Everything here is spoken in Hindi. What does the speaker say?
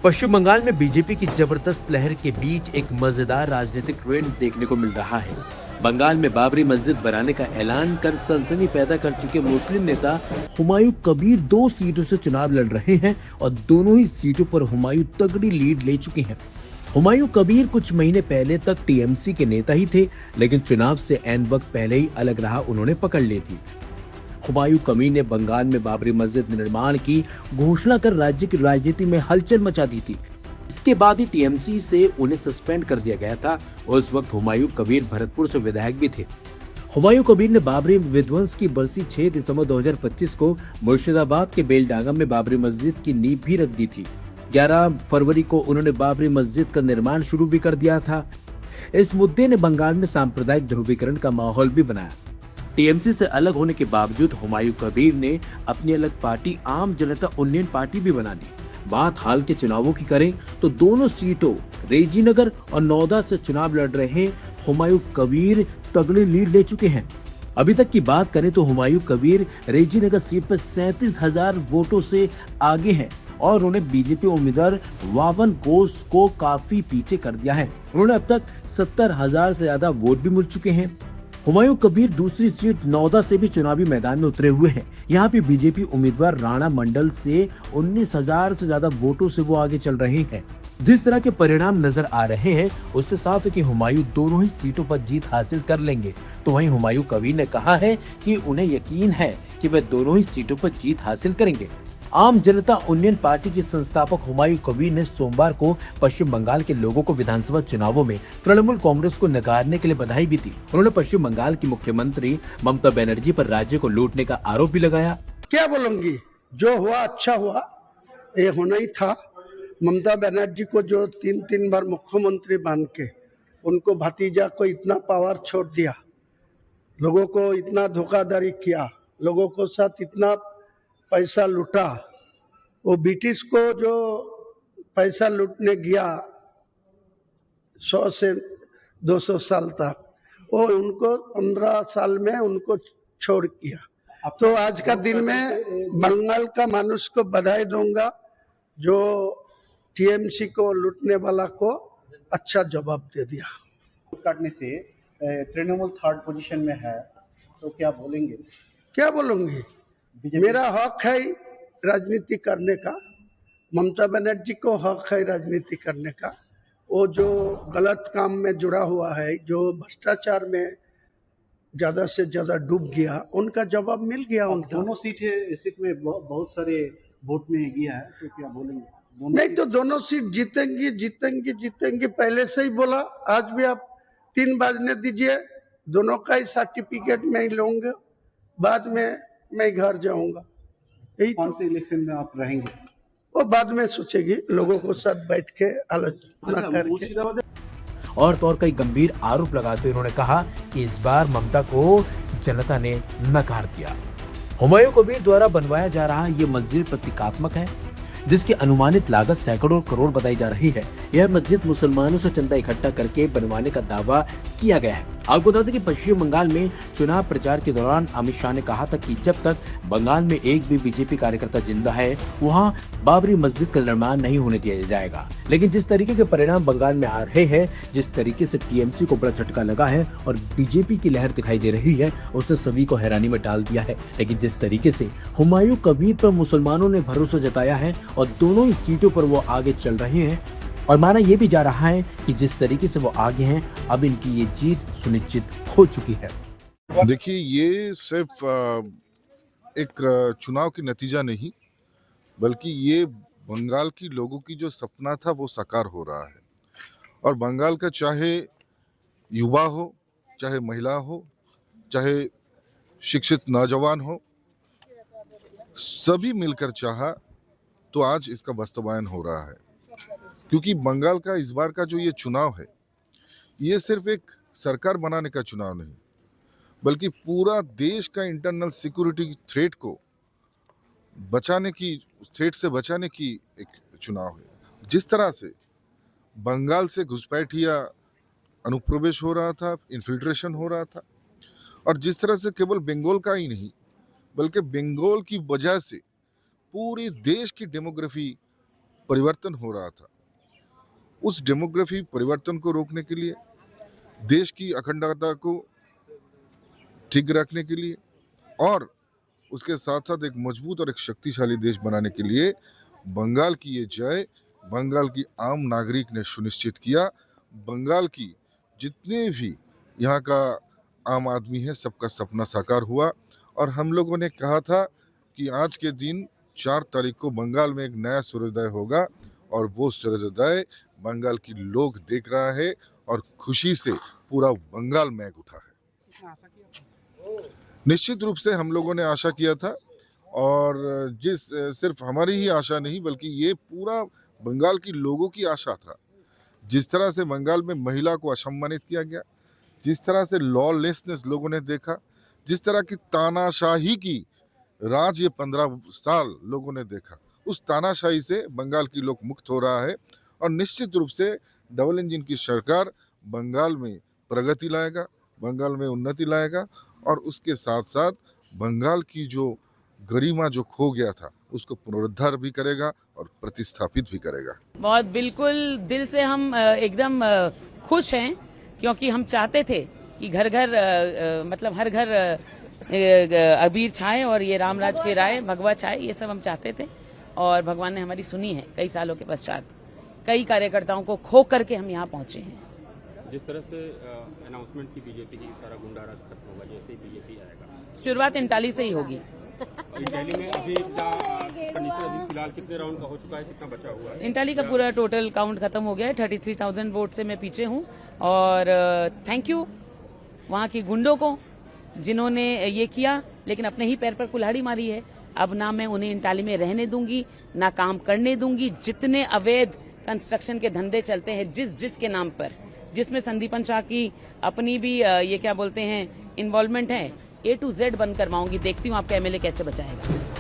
पश्चिम बंगाल में बीजेपी की जबरदस्त लहर के बीच एक मजेदार राजनीतिक ट्रेंड देखने को मिल रहा है। बंगाल में बाबरी मस्जिद बनाने का ऐलान कर सनसनी पैदा कर चुके मुस्लिम नेता हुमायूं कबीर 2 सीटों से चुनाव लड़ रहे हैं और दोनों ही सीटों पर हुमायूं तगड़ी लीड ले चुके हैं। हुमायूं कबीर कुछ महीने पहले तक टीएमसी के नेता ही थे, लेकिन चुनाव से ऐन वक्त पहले ही अलग राह उन्होंने पकड़ ली थी। हुमायूं कबीर ने बंगाल में बाबरी मस्जिद निर्माण की घोषणा कर राज्य की राजनीति में हलचल मचा दी थी। इसके बाद ही टीएमसी से उन्हें सस्पेंड कर दिया गया था। उस वक्त हुमायूं कबीर भरतपुर से विधायक भी थे। हुमायूं कबीर ने बाबरी विध्वंस की बरसी 6 दिसंबर 2025 को मुर्शिदाबाद के बेलडांगा में बाबरी मस्जिद की नींव भी रख दी थी। 11 फरवरी को उन्होंने बाबरी मस्जिद का निर्माण शुरू भी कर दिया था। इस मुद्दे ने बंगाल में सांप्रदायिक ध्रुवीकरण का माहौल भी बनाया। टीएमसी से अलग होने के बावजूद हुमायूं कबीर ने अपनी अलग पार्टी आम जनता उन्नयन पार्टी भी बना ली। बात हाल के चुनावों की करें तो दोनों सीटों रेजीनगर और नौदा से चुनाव लड़ रहे हुमायूं कबीर तगड़ी लीड ले चुके हैं। अभी तक की बात करें तो हुमायूं कबीर रेजीनगर सीट पर 37,000 वोटों से आगे हैं और उन्हें बीजेपी उम्मीदवार वावन घोष को काफी पीछे कर दिया है। उन्होंने अब तक 70,000 से ज्यादा वोट भी मिल चुके हैं। हुमायूं कबीर दूसरी सीट नौदा से भी चुनावी मैदान में उतरे हुए हैं। यहाँ पे बीजेपी उम्मीदवार राणा मंडल से 19,000 से ज्यादा वोटों से वो आगे चल रहे हैं। जिस तरह के परिणाम नजर आ रहे हैं उससे साफ है कि हुमायूं दोनों ही सीटों पर जीत हासिल कर लेंगे। तो वहीं हुमायूं कबीर ने कहा है कि उन्हें यकीन है कि वे दोनों ही सीटों पर जीत हासिल करेंगे। आम जनता उन्नयन पार्टी के संस्थापक हुमायूं कबीर ने सोमवार को पश्चिम बंगाल के लोगों को विधानसभा चुनावों में तृणमूल कांग्रेस को नकारने के लिए बधाई भी दी। उन्होंने पश्चिम बंगाल की मुख्यमंत्री ममता बनर्जी पर राज्य को लूटने का आरोप भी लगाया। क्या बोलूंगी, जो हुआ अच्छा हुआ, ये होना ही था। ममता बनर्जी को जो 3 बार मुख्यमंत्री बन के उनको भतीजा को इतना पावर छोड़ दिया, लोगों को इतना धोखाधड़ी किया, लोगों को साथ इतना पैसा लूटा, वो ब्रिटिश को जो पैसा लूटने गया 100 से 200 साल तक, वो उनको 15 साल में उनको छोड़ किया। तो आज का दिन में बंगाल का मनुष्य को बधाई दूंगा, जो टीएमसी को लूटने वाला को अच्छा जवाब दे दिया। काटने से तृणमूल 3rd पोजीशन में है, तो क्या बोलेंगे? क्या बोलूंगी, मेरा हक है राजनीति करने का, ममता बनर्जी को हक है राजनीति करने का। वो जो गलत काम में जुड़ा हुआ है, जो भ्रष्टाचार में ज्यादा से ज्यादा डूब गया, उनका जवाब मिल गया। उनका दोनों सीट में बहुत सारे वोट में गया है, तो क्या बोलेंगे? नहीं तो दोनों सीट जीतेंगे जीतेंगे जीतेंगे, पहले से ही बोला। आज भी आप 3 बजने दीजिए, दोनों का ही सर्टिफिकेट मैं ही लूंगा, बाद में मैं घर जाऊंगा। यही कौन से इलेक्शन में आप रहेंगे वो बाद में सोचेगी, लोगों को साथ बैठ के आलोचना करके। और तो और कई गंभीर आरोप लगाते हुए उन्होंने कहा कि इस बार ममता को जनता ने नकार दिया। हुमायूं कबीर द्वारा बनवाया जा रहा ये मस्जिद प्रतीकात्मक है, जिसकी अनुमानित लागत सैकड़ों करोड़ बताई जा रही है। यह मस्जिद मुसलमानों से चंदा इकट्ठा करके बनवाने का दावा किया गया है। आपको बता दें कि पश्चिम बंगाल में चुनाव प्रचार के दौरान अमित शाह ने कहा था कि जब तक बंगाल में एक भी बीजेपी कार्यकर्ता जिंदा है, वहां बाबरी मस्जिद का निर्माण नहीं होने दिया जाएगा। लेकिन जिस तरीके के परिणाम बंगाल में आ रहे हैं, जिस तरीके से टीएमसी को बड़ा झटका लगा है और बीजेपी की लहर दिखाई दे रही है, उसने सभी को हैरानी में डाल दिया है। लेकिन जिस तरीके से हुमायूं कबीर पर मुसलमानों ने भरोसा जताया है और दोनों ही सीटों पर वो आगे चल रहे हैं, और माना यह भी जा रहा है कि जिस तरीके से वो आगे हैं, अब इनकी ये जीत सुनिश्चित हो चुकी है। देखिए, ये सिर्फ एक चुनाव की नतीजा नहीं, बल्कि ये बंगाल की लोगों की जो सपना था वो साकार हो रहा है। और बंगाल का चाहे युवा हो, चाहे महिला हो, चाहे शिक्षित नौजवान हो, सभी मिलकर चाहा तो आज इसका वास्तवायन हो रहा है। क्योंकि बंगाल का इस बार का जो ये चुनाव है, ये सिर्फ एक सरकार बनाने का चुनाव नहीं, बल्कि पूरा देश का इंटरनल सिक्योरिटी थ्रेट को बचाने की, थ्रेट से बचाने की एक चुनाव है। जिस तरह से बंगाल से घुसपैठिया अनुप्रवेश हो रहा था, इन्फिल्ट्रेशन हो रहा था, और जिस तरह से केवल बंगाल का ही नहीं, बल्कि बंगाल की वजह से पूरी देश की डेमोग्राफी परिवर्तन हो रहा था। उस डेमोग्राफी परिवर्तन को रोकने के लिए, देश की अखंडता को ठीक रखने के लिए और उसके साथ साथ एक मजबूत और एक शक्तिशाली देश बनाने के लिए बंगाल की ये जय बंगाल की आम नागरिक ने सुनिश्चित किया। बंगाल की जितने भी यहाँ का आम आदमी है सबका सपना साकार हुआ और हम लोगों ने कहा था कि आज के दिन 4 तारीख को बंगाल में एक नया सूर्योदय होगा और वो सूर्योदय बंगाल की लोग देख रहा है और खुशी से पूरा बंगाल महक उठा है। निश्चित रूप से हम लोगों ने आशा किया था और सिर्फ हमारी ही आशा नहीं बल्कि ये पूरा बंगाल की लोगों की आशा था। जिस तरह से बंगाल में महिला को असम्मानित किया गया, जिस तरह से लॉलेसनेस लोगों ने देखा, जिस तरह की तानाशाही की राज ये 15 साल लोगों ने देखा, उस तानाशाही से बंगाल की लोग मुक्त हो रहा है और निश्चित रूप से डबल इंजन की सरकार बंगाल में प्रगति लाएगा, बंगाल में उन्नति लाएगा और उसके साथ साथ बंगाल की जो गरिमा जो खो गया था उसको पुनरुद्धार भी करेगा और प्रतिस्थापित भी करेगा। बहुत बिल्कुल दिल से हम एकदम खुश हैं क्योंकि हम चाहते थे कि घर घर मतलब हर घर अबीर छाए और ये रामराज फहराए, भगवा छाए, ये सब हम चाहते थे और भगवान ने हमारी सुनी है। कई सालों के पश्चात कई कार्यकर्ताओं को खो करके हम यहाँ पहुंचे हैं। जिस तरह से अनाउंसमेंट की बीजेपी की, सारा गुंडा राज खत्म होगा, जैसे ही बीजेपी आएगा, शुरुआत इंटाली से ही होगी। इंटाली में अभी कंडीशन अभी फिलहाल कितने राउंड का हो चुका है, कितना बचा हुआ है? इंटाली का पूरा टोटल काउंट खत्म हो गया है। 33,000 वोट से मैं पीछे हूँ और थैंक यू वहाँ की गुंडों को जिन्होंने ये किया लेकिन अपने ही पैर पर कुल्हाड़ी मारी है। अब ना मैं उन्हें इंटाली में रहने दूंगी ना काम करने दूंगी। जितने अवैध कंस्ट्रक्शन के धंधे चलते हैं जिस के नाम पर, जिसमें संदीपन शाह की अपनी भी ये क्या बोलते हैं इन्वॉल्वमेंट है, A to Z बंद करवाऊंगी। देखती हूँ आपका MLA कैसे बचाएगा।